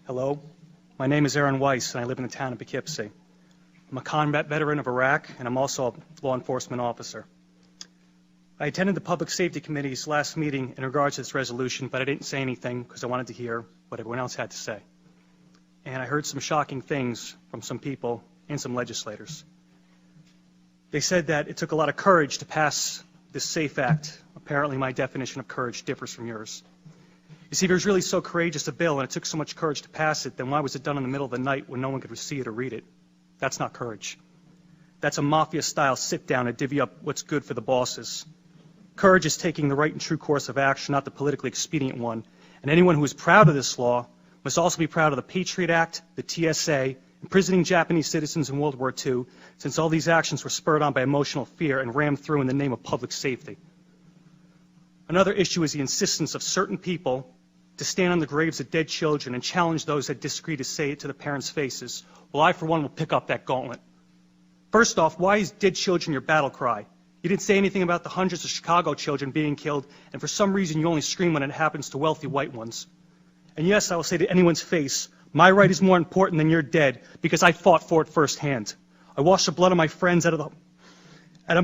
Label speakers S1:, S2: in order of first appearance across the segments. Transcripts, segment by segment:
S1: Hello, my name is Aaron Weiss, and I live in the town of Poughkeepsie. I'm a combat veteran of Iraq, and I'm also a law enforcement officer. I attended the Public Safety Committee's last meeting in regards to this resolution, but I didn't say anything because I wanted to hear what everyone else had to say. And I heard some shocking things from some people and some legislators. They said that it took a lot of courage to pass this SAFE Act. Apparently, my definition of courage differs from yours. You see, if it was really so courageous a bill and it took so much courage to pass it, then why was it done in the middle of the night when no one could see it or read it? That's not courage. That's a mafia-style sit-down to divvy up what's good for the bosses. Courage is taking the right and true course of action, not the politically expedient one. And anyone who is proud of this law must also be proud of the Patriot Act, the TSA, imprisoning Japanese citizens in World War II, since all these actions were spurred on by emotional fear and rammed through in the name of public safety. Another issue is the insistence of certain people to stand on the graves of dead children and challenge those that disagree to say it to the parents' faces. Well, I, for one, will pick up that gauntlet. First off, why is dead children your battle cry? You didn't say anything about the hundreds of Chicago children being killed, and for some reason you only scream when it happens to wealthy white ones. And yes, I will say to anyone's face, my right is more important than your dead, because I fought for it firsthand. I washed the blood of my friends out of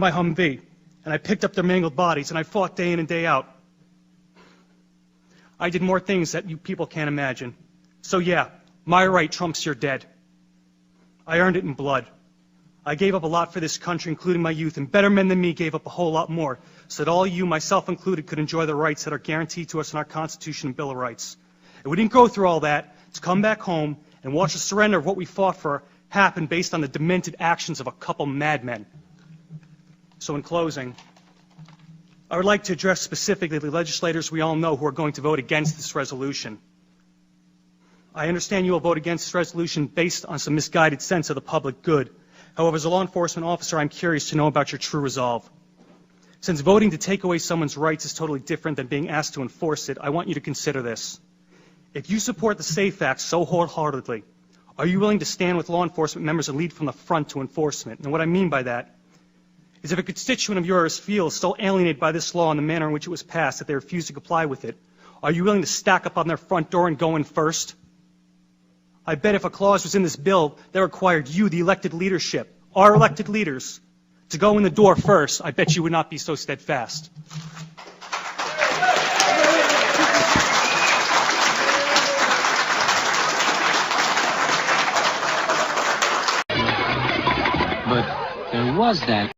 S1: my Humvee, and I picked up their mangled bodies, and I fought day in and day out. I did more things that you people can't imagine. So yeah, my right trumps your dead. I earned it in blood. I gave up a lot for this country, including my youth, and better men than me gave up a whole lot more, so that all you, myself included, could enjoy the rights that are guaranteed to us in our Constitution and Bill of Rights. And we didn't go through all that to come back home and watch the surrender of what we fought for happen based on the demented actions of a couple madmen. So in closing, I would like to address specifically the legislators we all know who are going to vote against this resolution. I understand you will vote against this resolution based on some misguided sense of the public good. However, as a law enforcement officer, I'm curious to know about your true resolve. Since voting to take away someone's rights is totally different than being asked to enforce it, I want you to consider this. If you support the SAFE Act so wholeheartedly, are you willing to stand with law enforcement members and lead from the front to enforcement? And what I mean by that is if a constituent of yours feels so alienated by this law and the manner in which it was passed that they refuse to comply with it, are you willing to stack up on their front door and go in first? I bet if a clause was in this bill that required you, the elected leadership, our elected leaders, to go in the door first, I bet you would not be so steadfast.
S2: But there was that